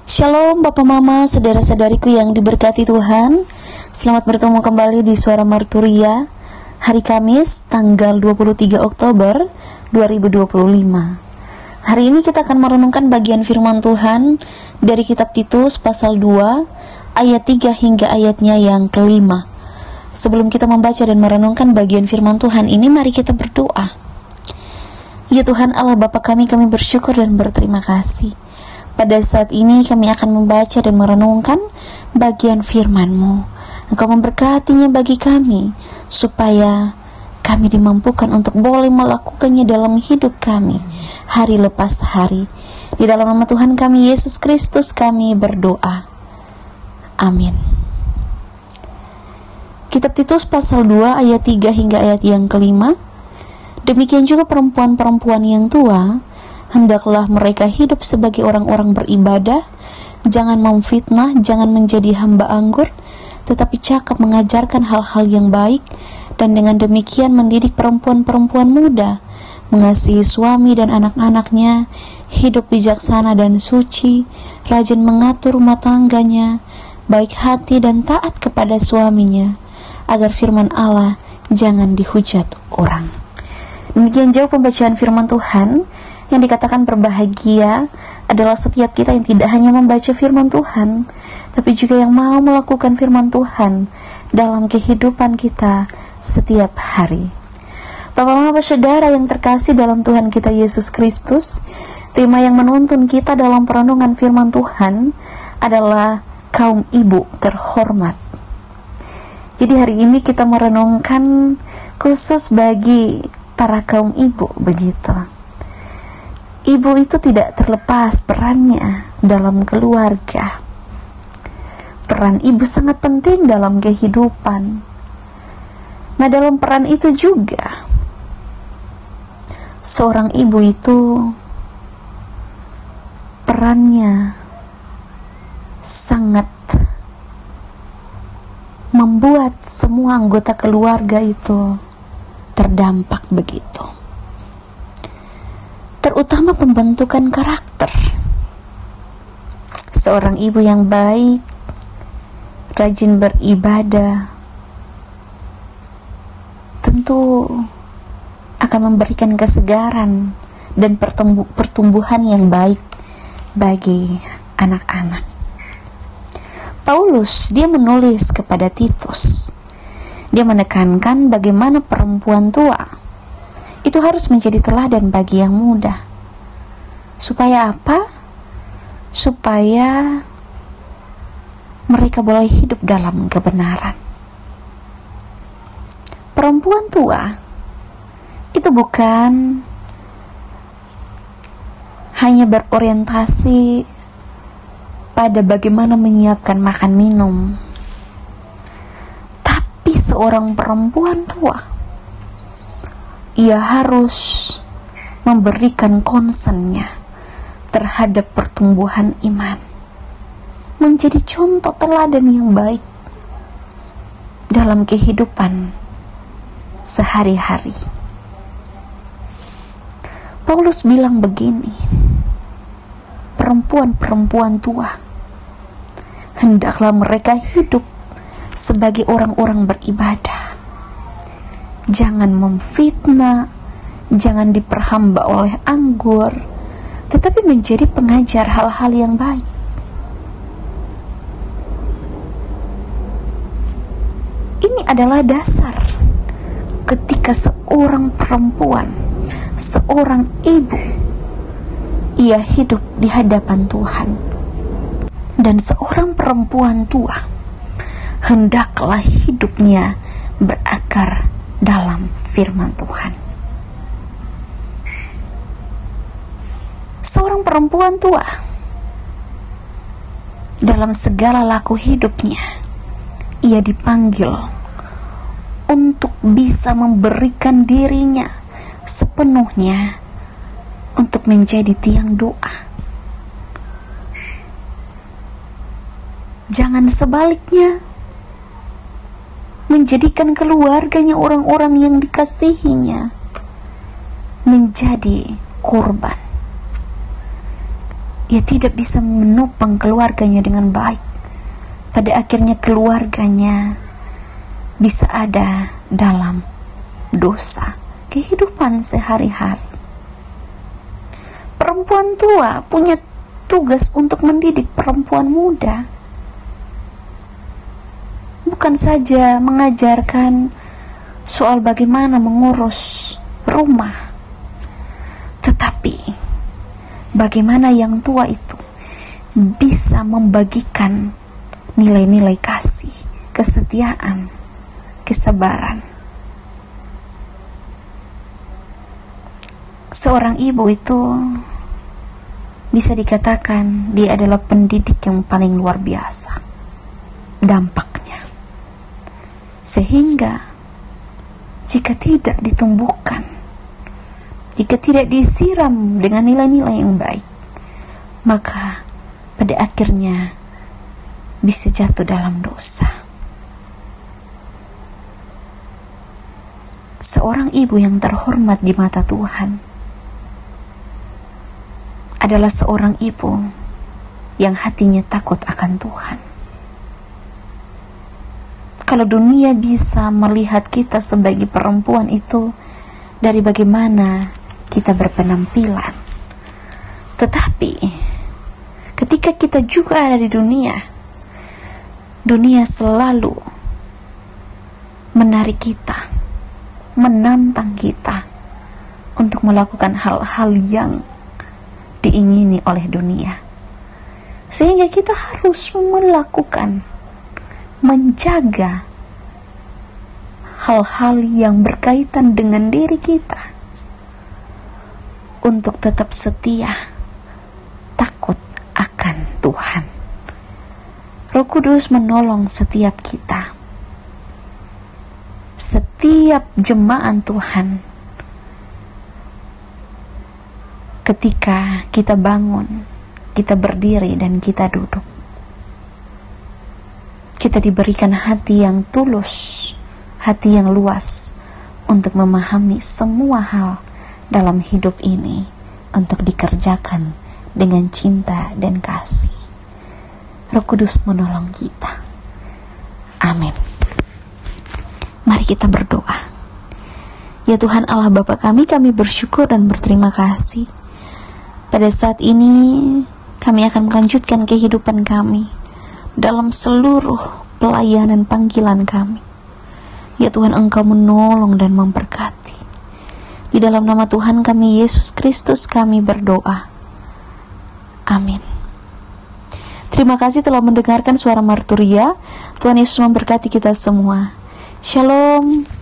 Shalom Bapak Mama, saudara-saudariku yang diberkati Tuhan. Selamat bertemu kembali di Suara Marturia hari Kamis tanggal 23 Oktober 2025. Hari ini kita akan merenungkan bagian firman Tuhan dari kitab Titus pasal 2 ayat 3 hingga ayatnya yang kelima. Sebelum kita membaca dan merenungkan bagian firman Tuhan ini, mari kita berdoa. Ya Tuhan Allah Bapa kami bersyukur dan berterima kasih. Pada saat ini kami akan membaca dan merenungkan bagian firman-Mu. Engkau memberkatinya bagi kami, supaya kami dimampukan untuk boleh melakukannya dalam hidup kami, hari lepas hari. Di dalam nama Tuhan kami, Yesus Kristus, kami berdoa. Amin. Kitab Titus pasal 2 ayat 3 hingga ayat yang kelima. Demikian juga perempuan-perempuan yang tua, hendaklah mereka hidup sebagai orang-orang beribadah, jangan memfitnah, jangan menjadi hamba anggur, tetapi cakap mengajarkan hal-hal yang baik, dan dengan demikian mendidik perempuan-perempuan muda, mengasihi suami dan anak-anaknya, hidup bijaksana dan suci, rajin mengatur rumah tangganya, baik hati dan taat kepada suaminya, agar firman Allah jangan dihujat orang. Demikian jauh pembacaan firman Tuhan. Yang dikatakan berbahagia adalah setiap kita yang tidak hanya membaca firman Tuhan, tapi juga yang mau melakukan firman Tuhan dalam kehidupan kita setiap hari. Bapak-bapak saudara yang terkasih dalam Tuhan kita Yesus Kristus, tema yang menuntun kita dalam perenungan firman Tuhan adalah kaum ibu terhormat. Jadi hari ini kita merenungkan khusus bagi para kaum ibu, begitu. Ibu itu tidak terlepas perannya dalam keluarga. Peran ibu sangat penting dalam kehidupan. Nah, dalam peran itu juga, seorang ibu itu perannya sangat membuat semua anggota keluarga itu terdampak begitu. Terutama pembentukan karakter. Seorang ibu yang baik, rajin beribadah, tentu akan memberikan kesegaran dan pertumbuhan yang baik bagi anak-anak. Paulus, dia menulis kepada Titus. Dia menekankan bagaimana perempuan tua itu harus menjadi teladan bagi yang muda. Supaya apa? Supaya mereka boleh hidup dalam kebenaran. Perempuan tua itu bukan hanya berorientasi pada bagaimana menyiapkan makan minum, tapi seorang perempuan tua, ia harus memberikan konsennya terhadap pertumbuhan iman, menjadi contoh teladan yang baik dalam kehidupan sehari-hari. Paulus bilang begini, perempuan-perempuan tua, hendaklah mereka hidup sebagai orang-orang beribadah. Jangan memfitnah, jangan diperhamba oleh anggur, tetapi menjadi pengajar hal-hal yang baik. Ini adalah dasar ketika seorang perempuan, seorang ibu, ia hidup di hadapan Tuhan. Dan seorang perempuan tua, hendaklah hidupnya berakar dalam firman Tuhan. Seorang perempuan tua, dalam segala laku hidupnya, ia dipanggil untuk bisa memberikan dirinya sepenuhnya untuk menjadi tiang doa. Jangan sebaliknya, menjadikan keluarganya, orang-orang yang dikasihinya, menjadi korban. ia tidak bisa menopang keluarganya dengan baik. Pada akhirnya keluarganya bisa ada dalam dosa kehidupan sehari-hari. Perempuan tua punya tugas untuk mendidik perempuan muda, bukan saja mengajarkan soal bagaimana mengurus rumah, tetapi bagaimana yang tua itu bisa membagikan nilai-nilai kasih, kesetiaan, kesabaran. Seorang ibu itu bisa dikatakan dia adalah pendidik yang paling luar biasa dampaknya, sehingga jika tidak ditumbuhkan, jika tidak disiram dengan nilai-nilai yang baik, maka pada akhirnya bisa jatuh dalam dosa. Seorang ibu yang terhormat di mata Tuhan adalah seorang ibu yang hatinya takut akan Tuhan. Kalau dunia bisa melihat kita sebagai perempuan itu dari bagaimana kita berpenampilan, tetapi ketika kita juga ada di dunia, dunia selalu menarik kita, menantang kita untuk melakukan hal-hal yang diingini oleh dunia, sehingga kita harus melakukan, menjaga hal-hal yang berkaitan dengan diri kita untuk tetap setia, takut akan Tuhan. Roh Kudus menolong setiap kita, setiap jemaat Tuhan. Ketika kita bangun, kita berdiri dan kita duduk, kita diberikan hati yang tulus, hati yang luas untuk memahami semua hal dalam hidup ini, untuk dikerjakan dengan cinta dan kasih. Roh Kudus menolong kita. Amin. Mari kita berdoa. Ya Tuhan Allah Bapa kami bersyukur dan berterima kasih. Pada saat ini kami akan melanjutkan kehidupan kami dalam seluruh pelayanan panggilan kami. Ya Tuhan, Engkau menolong dan memberkati. Di dalam nama Tuhan kami Yesus Kristus kami berdoa. Amin. Terima kasih telah mendengarkan suara Marturia. Tuhan Yesus memberkati kita semua. Shalom.